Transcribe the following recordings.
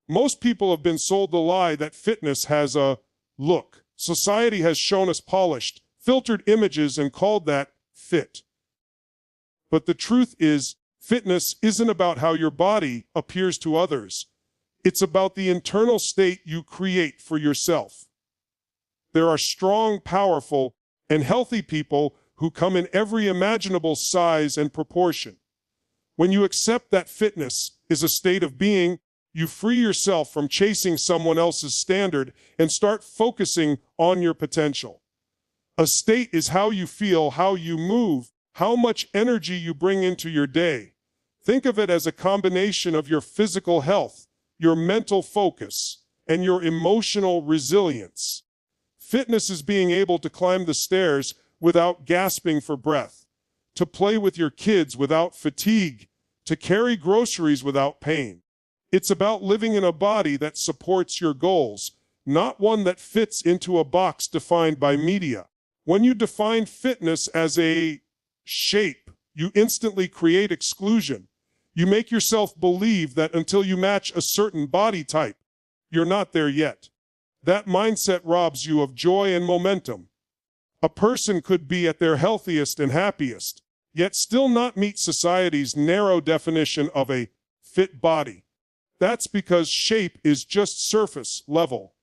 Most people have been sold the lie that fitness has a look. Society has shown us polished, filtered images and called that fit. But the truth is, fitness isn't about how your body appears to others. It's about the internal state you create for yourself. There are strong, powerful, and healthy people who come in every imaginable size and proportion. When you accept that fitness is a state of being, you free yourself from chasing someone else's standard and start focusing on your potential. A state is how you feel, how you move, how much energy you bring into your day. Think of it as a combination of your physical health, your mental focus, and your emotional resilience. Fitness is being able to climb the stairs without gasping for breath, to play with your kids without fatigue, to carry groceries without pain. It's about living in a body that supports your goals, not one that fits into a box defined by media. When you define fitness as a shape, you instantly create exclusion. You make yourself believe that until you match a certain body type, you're not there yet. That mindset robs you of joy and momentum. A person could be at their healthiest and happiest, yet still not meet society's narrow definition of a fit body. That's because shape is just surface level.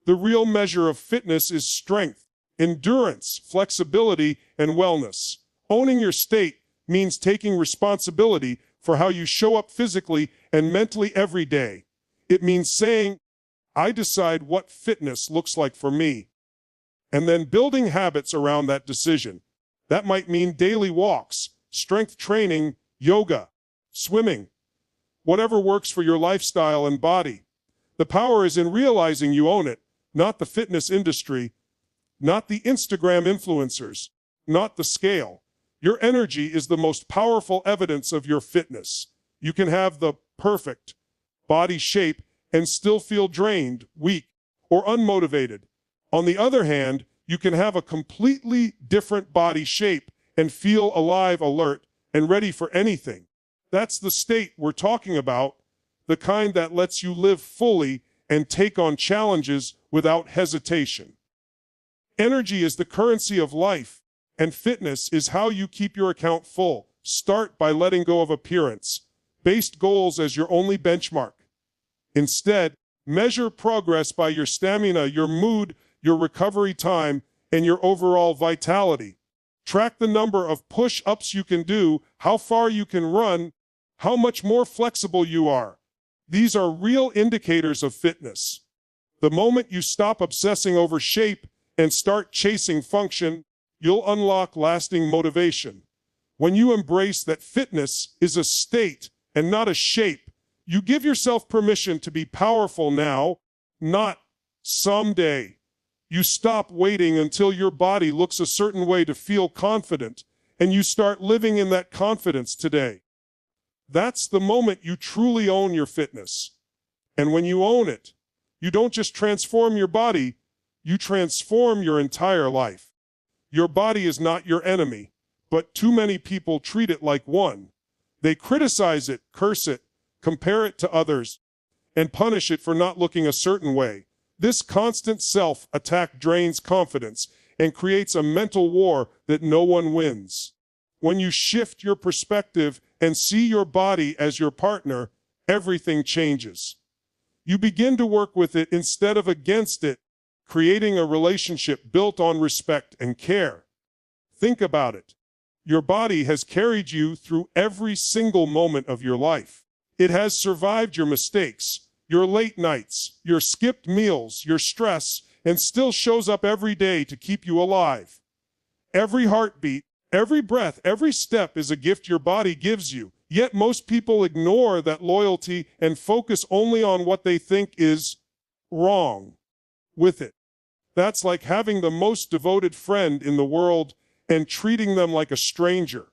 The real measure of fitness is strength, endurance, flexibility, and wellness. Owning your state means taking responsibility for how you show up physically and mentally every day. It means saying, I decide what fitness looks like for me, and then building habits around that decision. That might mean daily walks, strength training, yoga, swimming, whatever works for your lifestyle and body. The power is in realizing you own it, not the fitness industry, not the Instagram influencers, not the scale. Your energy is the most powerful evidence of your fitness. You can have the perfect body shape and still feel drained, weak, or unmotivated. On the other hand, you can have a completely different body shape and feel alive, alert, and ready for anything. That's the state we're talking about, the kind that lets you live fully and take on challenges without hesitation. Energy is the currency of life, and fitness is how you keep your account full. Start by letting go of appearance-based goals as your only benchmark. Instead, measure progress by your stamina, your mood, your recovery time, and your overall vitality. Track the number of push-ups you can do, how far you can run, how much more flexible you are. These are real indicators of fitness. The moment you stop obsessing over shape and start chasing function, you'll unlock lasting motivation. When you embrace that fitness is a state and not a shape, you give yourself permission to be powerful now, not someday. You stop waiting until your body looks a certain way to feel confident, and you start living in that confidence today. That's the moment you truly own your fitness. And when you own it, you don't just transform your body, you transform your entire life. Your body is not your enemy, but too many people treat it like one. They criticize it, curse it, compare it to others, and punish it for not looking a certain way. This constant self-attack drains confidence and creates a mental war that no one wins. When you shift your perspective and see your body as your partner, everything changes. You begin to work with it instead of against it, creating a relationship built on respect and care. Think about it. Your body has carried you through every single moment of your life. It has survived your mistakes, your late nights, your skipped meals, your stress, and still shows up every day to keep you alive. Every heartbeat, every breath, every step is a gift your body gives you. Yet most people ignore that loyalty and focus only on what they think is wrong with it. That's like having the most devoted friend in the world and treating them like a stranger.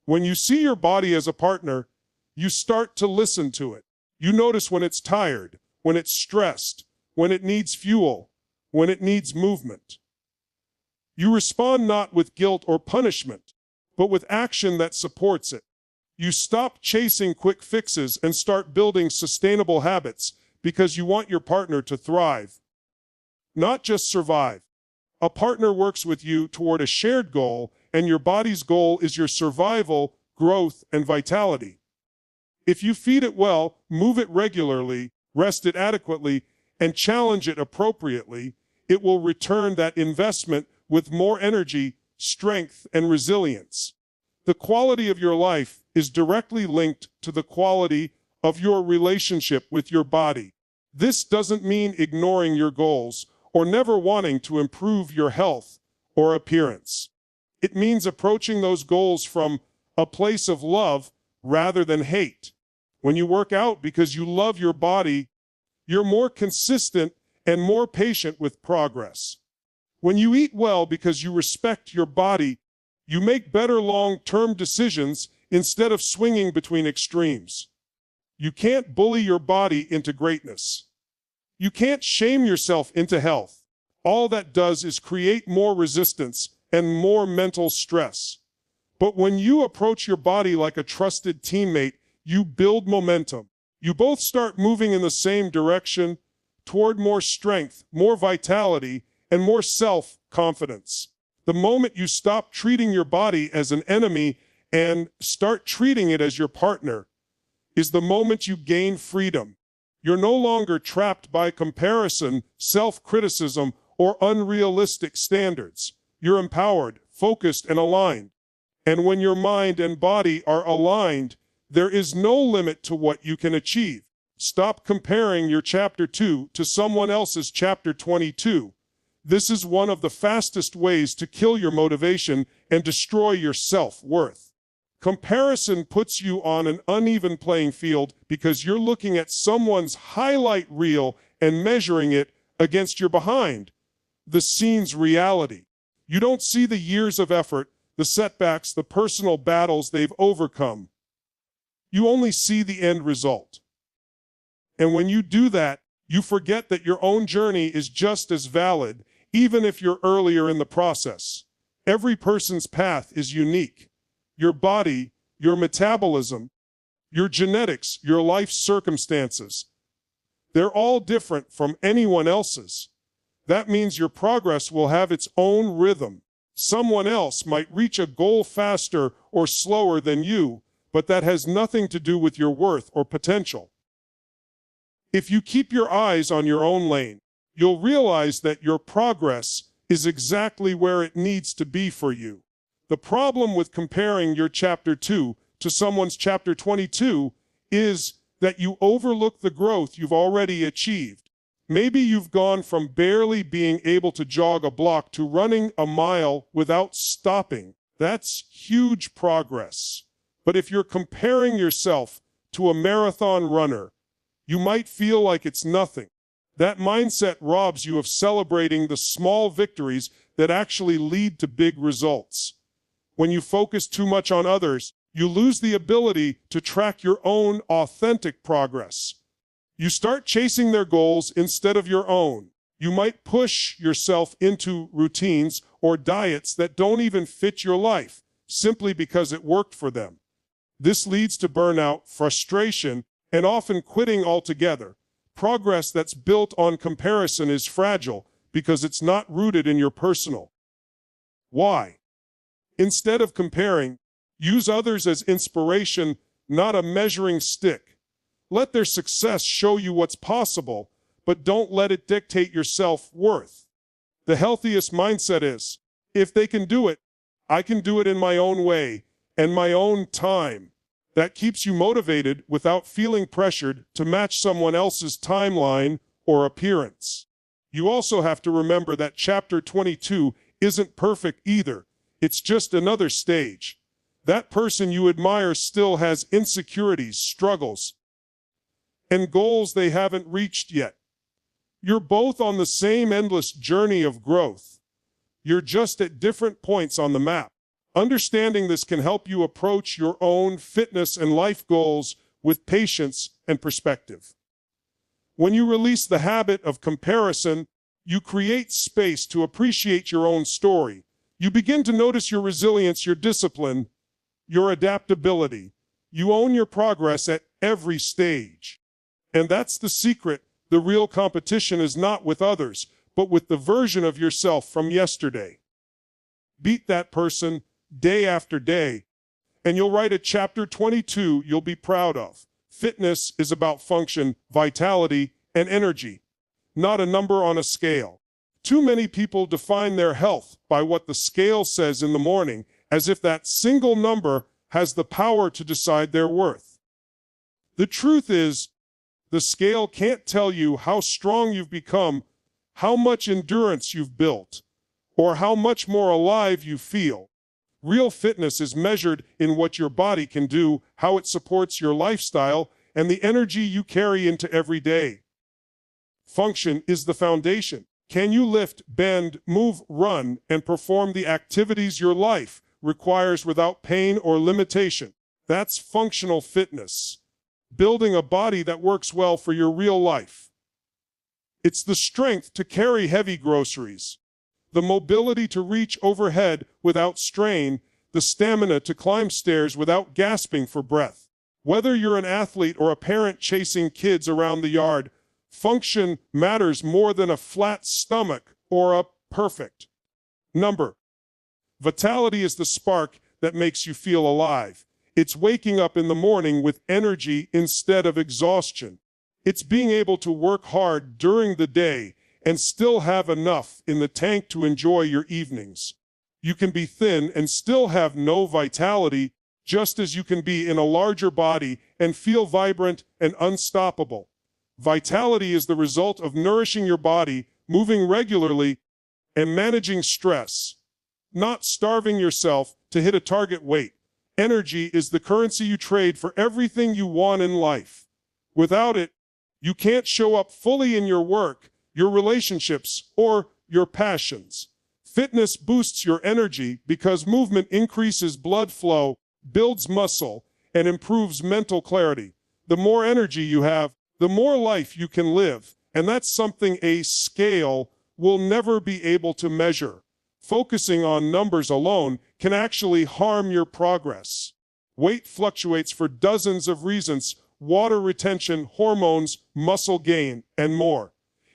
When you see your body as a partner, you start to listen to it. You notice when it's tired, when it's stressed, when it needs fuel, when it needs movement. You respond not with guilt or punishment, but with action that supports it. You stop chasing quick fixes and start building sustainable habits because you want your partner to thrive, not just survive. A partner works with you toward a shared goal, and your body's goal is your survival, growth, and vitality. If you feed it well, move it regularly, rest it adequately, and challenge it appropriately, it will return that investment with more energy, strength, and resilience. The quality of your life is directly linked to the quality of your relationship with your body. This doesn't mean ignoring your goals or never wanting to improve your health or appearance. It means approaching those goals from a place of love rather than hate. When you work out because you love your body, you're more consistent and more patient with progress. When you eat well because you respect your body, you make better long-term decisions instead of swinging between extremes. You can't bully your body into greatness. You can't shame yourself into health. All that does is create more resistance and more mental stress. But when you approach your body like a trusted teammate, you build momentum. You both start moving in the same direction toward more strength, more vitality, and more self-confidence. The moment you stop treating your body as an enemy and start treating it as your partner is the moment you gain freedom. You're no longer trapped by comparison, self-criticism, or unrealistic standards. You're empowered, focused, and aligned. And when your mind and body are aligned, there is no limit to what you can achieve. Stop comparing your chapter 2 to someone else's chapter 22. This is one of the fastest ways to kill your motivation and destroy your self-worth. Comparison puts you on an uneven playing field because you're looking at someone's highlight reel and measuring it against your behind the scenes reality. You don't see the years of effort, the setbacks, the personal battles they've overcome. You only see the end result. And when you do that, you forget that your own journey is just as valid, even if you're earlier in the process. Every person's path is unique. Your body, your metabolism, your genetics, your life circumstances, they're all different from anyone else's. That means your progress will have its own rhythm. Someone else might reach a goal faster or slower than you, but that has nothing to do with your worth or potential. If you keep your eyes on your own lane, you'll realize that your progress is exactly where it needs to be for you. The problem with comparing your chapter 2 to someone's chapter 22 is that you overlook the growth you've already achieved. Maybe you've gone from barely being able to jog a block to running a mile without stopping. That's huge progress. But if you're comparing yourself to a marathon runner, you might feel like it's nothing. That mindset robs you of celebrating the small victories that actually lead to big results. When you focus too much on others, you lose the ability to track your own authentic progress. You start chasing their goals instead of your own. You might push yourself into routines or diets that don't even fit your life, simply because it worked for them. This leads to burnout, frustration, and often quitting altogether. Progress that's built on comparison is fragile because it's not rooted in your personal why. Instead of comparing, use others as inspiration, not a measuring stick. Let their success show you what's possible, but don't let it dictate your self-worth. The healthiest mindset is, if they can do it, I can do it in my own way and my own time. That keeps you motivated without feeling pressured to match someone else's timeline or appearance. You also have to remember that chapter 22 isn't perfect either. It's just another stage. That person you admire still has insecurities, struggles, and goals they haven't reached yet. You're both on the same endless journey of growth. You're just at different points on the map. Understanding this can help you approach your own fitness and life goals with patience and perspective. When you release the habit of comparison, you create space to appreciate your own story. You begin to notice your resilience, your discipline, your adaptability. You own your progress at every stage. And that's the secret. The real competition is not with others, but with the version of yourself from yesterday. Beat that person day after day, and you'll write a chapter 22 you'll be proud of. Fitness is about function, vitality, and energy, not a number on a scale. Too many people define their health by what the scale says in the morning, as if that single number has the power to decide their worth. The truth is, the scale can't tell you how strong you've become, how much endurance you've built, or how much more alive you feel. Real fitness is measured in what your body can do, how it supports your lifestyle, and the energy you carry into every day. Function is the foundation. Can you lift, bend, move, run, and perform the activities your life requires without pain or limitation? That's functional fitness. Building a body that works well for your real life. It's the strength to carry heavy groceries, the mobility to reach overhead without strain, the stamina to climb stairs without gasping for breath. Whether you're an athlete or a parent chasing kids around the yard, function matters more than a flat stomach or a perfect number. Vitality is the spark that makes you feel alive. It's waking up in the morning with energy instead of exhaustion. It's being able to work hard during the day and still have enough in the tank to enjoy your evenings. You can be thin and still have no vitality, just as you can be in a larger body and feel vibrant and unstoppable. Vitality is the result of nourishing your body, moving regularly, and managing stress, not starving yourself to hit a target weight. Energy is the currency you trade for everything you want in life. Without it, you can't show up fully in your work, your relationships, or your passions. Fitness boosts your energy because movement increases blood flow, builds muscle, and improves mental clarity. The more energy you have, the more life you can live, and that's something a scale will never be able to measure. Focusing on numbers alone can actually harm your progress. Weight fluctuates for dozens of reasons: water retention, hormones, muscle gain, and more.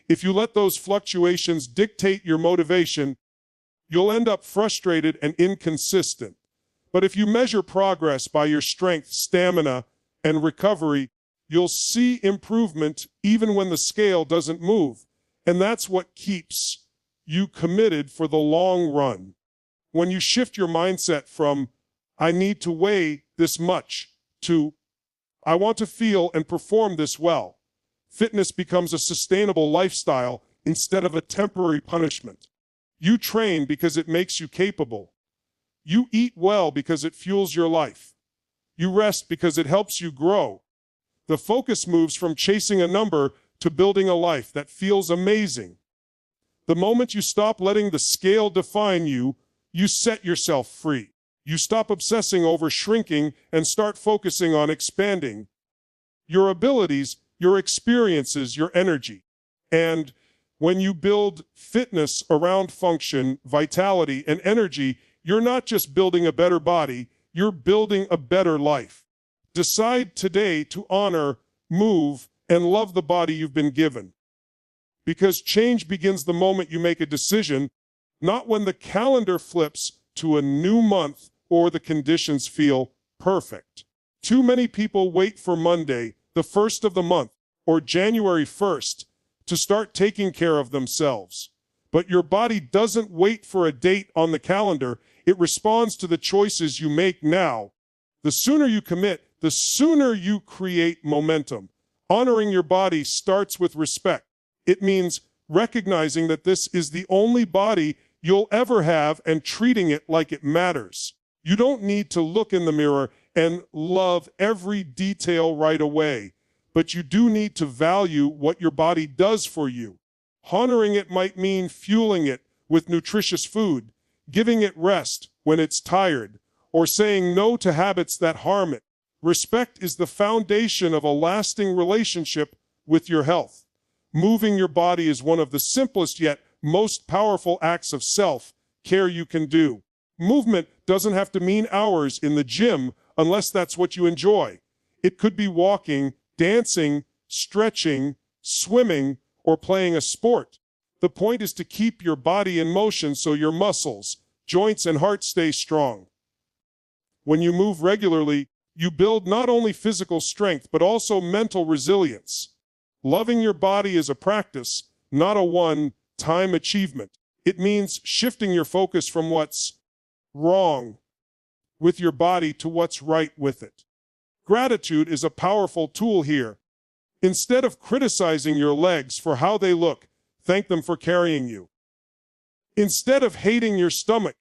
If you let those fluctuations dictate your motivation, you'll end up frustrated and inconsistent. But if you measure progress by your strength, stamina, and recovery, you'll see improvement even when the scale doesn't move. And that's what keeps you committed for the long run. When you shift your mindset from, I need to weigh this much, to, I want to feel and perform this well, fitness becomes a sustainable lifestyle instead of a temporary punishment. You train because it makes you capable. You eat well because it fuels your life. You rest because it helps you grow. The focus moves from chasing a number to building a life that feels amazing. The moment you stop letting the scale define you, you set yourself free. You stop obsessing over shrinking and start focusing on expanding your abilities, your experiences, your energy. And when you build fitness around function, vitality, and energy, you're not just building a better body, you're building a better life. Decide today to honor, move, and love the body you've been given. Because change begins the moment you make a decision, not when the calendar flips to a new month or the conditions feel perfect. Too many people wait for Monday, the first of the month, or January 1st, to start taking care of themselves. But your body doesn't wait for a date on the calendar. It responds to the choices you make now. The sooner you commit, the sooner you create momentum. Honoring your body starts with respect. It means recognizing that this is the only body you'll ever have and treating it like it matters. You don't need to look in the mirror and love every detail right away, but you do need to value what your body does for you. Honoring it might mean fueling it with nutritious food, giving it rest when it's tired, or saying no to habits that harm it. Respect is the foundation of a lasting relationship with your health. Moving your body is one of the simplest yet most powerful acts of self-care you can do. Movement doesn't have to mean hours in the gym. unless that's what you enjoy. It could be walking, dancing, stretching, swimming, or playing a sport. The point is to keep your body in motion so your muscles, joints, and heart stay strong. When you move regularly, you build not only physical strength, but also mental resilience. Loving your body is a practice, not a one-time achievement. It means shifting your focus from what's wrong with your body to what's right with it. Gratitude is a powerful tool here. Instead of criticizing your legs for how they look, thank them for carrying you. Instead of hating your stomach,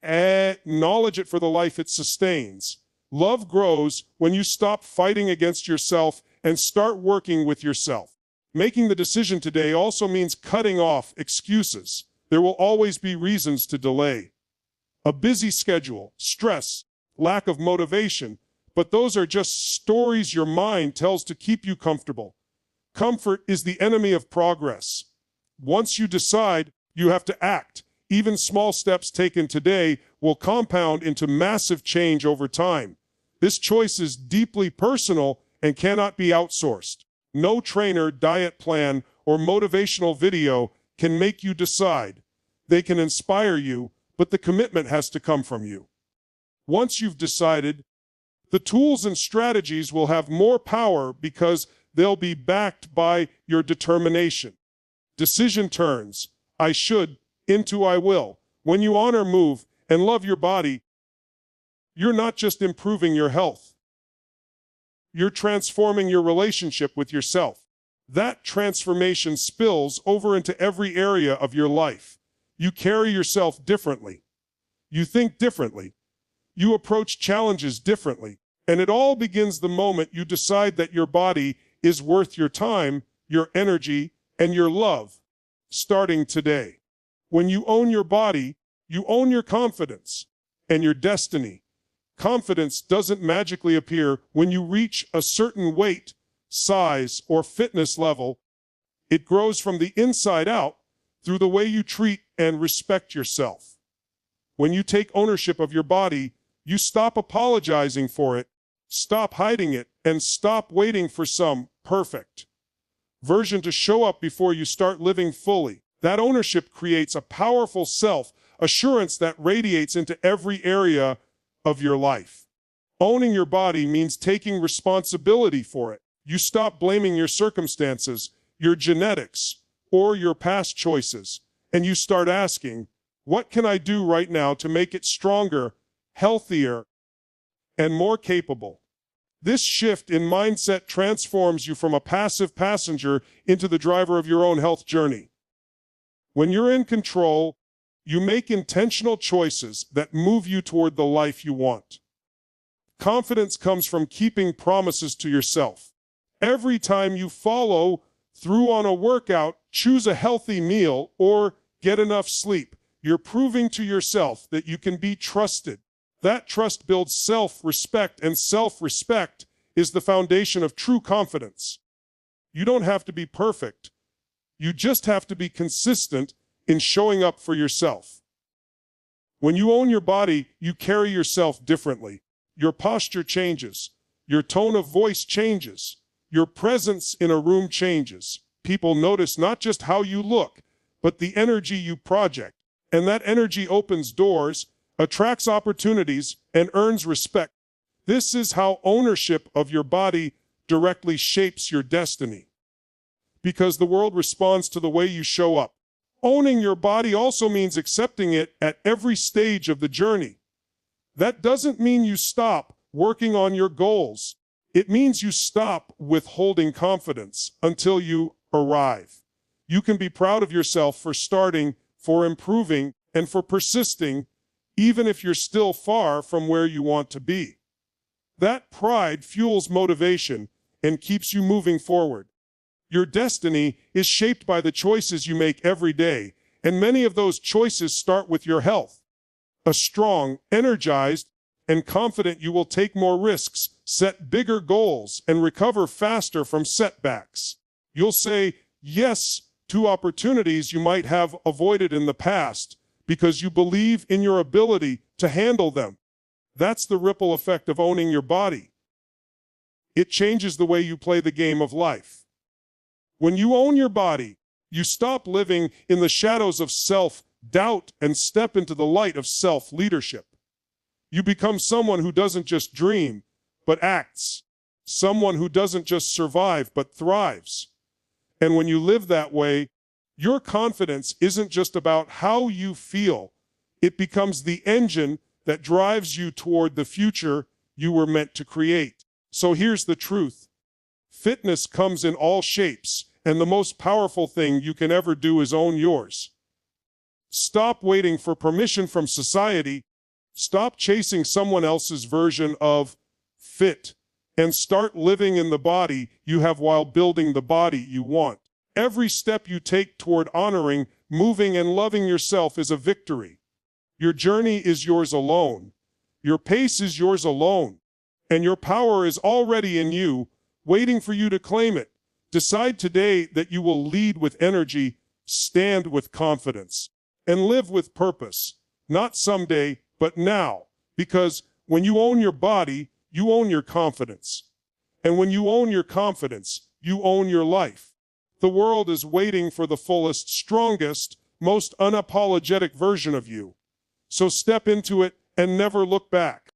acknowledge it for the life it sustains. Love grows when you stop fighting against yourself and start working with yourself. Making the decision today also means cutting off excuses. There will always be reasons to delay. A busy schedule, stress, lack of motivation, but those are just stories your mind tells to keep you comfortable. Comfort is the enemy of progress. Once you decide, you have to act. Even small steps taken today will compound into massive change over time. This choice is deeply personal and cannot be outsourced. No trainer, diet plan, or motivational video can make you decide. They can inspire you, but the commitment has to come from you. Once you've decided, the tools and strategies will have more power because they'll be backed by your determination. Decision turns, I should, into I will. When you honor, move, and love your body, you're not just improving your health. You're transforming your relationship with yourself. That transformation spills over into every area of your life. You carry yourself differently. You think differently. You approach challenges differently. And it all begins the moment you decide that your body is worth your time, your energy, and your love, starting today. When you own your body, you own your confidence and your destiny. Confidence doesn't magically appear when you reach a certain weight, size, or fitness level. It grows from the inside out through the way you treat and respect yourself. When you take ownership of your body, you stop apologizing for it, stop hiding it, and stop waiting for some perfect version to show up before you start living fully. That ownership creates a powerful self-assurance that radiates into every area of your life. Owning your body means taking responsibility for it. You stop blaming your circumstances, your genetics, or your past choices, and you start asking, what can I do right now to make it stronger, healthier, and more capable? This shift in mindset transforms you from a passive passenger into the driver of your own health journey. When you're in control, you make intentional choices that move you toward the life you want. Confidence comes from keeping promises to yourself. Every time you follow through on a workout, choose a healthy meal, or get enough sleep, you're proving to yourself that you can be trusted. That trust builds self-respect, and self-respect is the foundation of true confidence. You don't have to be perfect. You just have to be consistent in showing up for yourself. When you own your body, you carry yourself differently. Your posture changes. Your tone of voice changes. Your presence in a room changes. People notice not just how you look, but the energy you project. And that energy opens doors, attracts opportunities, and earns respect. This is how ownership of your body directly shapes your destiny. Because the world responds to the way you show up. Owning your body also means accepting it at every stage of the journey. That doesn't mean you stop working on your goals. It means you stop withholding confidence until you arrive. You can be proud of yourself for starting, for improving, and for persisting, even if you're still far from where you want to be. That pride fuels motivation and keeps you moving forward. Your destiny is shaped by the choices you make every day, and many of those choices start with your health. A strong, energized, and confident you will take more risks, set bigger goals, and recover faster from setbacks. You'll say yes to opportunities you might have avoided in the past because you believe in your ability to handle them. That's the ripple effect of owning your body. It changes the way you play the game of life. When you own your body, you stop living in the shadows of self-doubt and step into the light of self-leadership. You become someone who doesn't just dream, but acts. Someone who doesn't just survive, but thrives. And when you live that way, your confidence isn't just about how you feel. It becomes the engine that drives you toward the future you were meant to create. So here's the truth. Fitness comes in all shapes, and the most powerful thing you can ever do is own yours. Stop waiting for permission from society. Stop chasing someone else's version of fit, and start living in the body you have while building the body you want. Every step you take toward honoring, moving, and loving yourself is a victory. Your journey is yours alone. Your pace is yours alone. And your power is already in you, waiting for you to claim it. Decide today that you will lead with energy, stand with confidence, and live with purpose. Not someday, but now. Because when you own your body, you own your confidence. And when you own your confidence, you own your life. The world is waiting for the fullest, strongest, most unapologetic version of you. So step into it and never look back.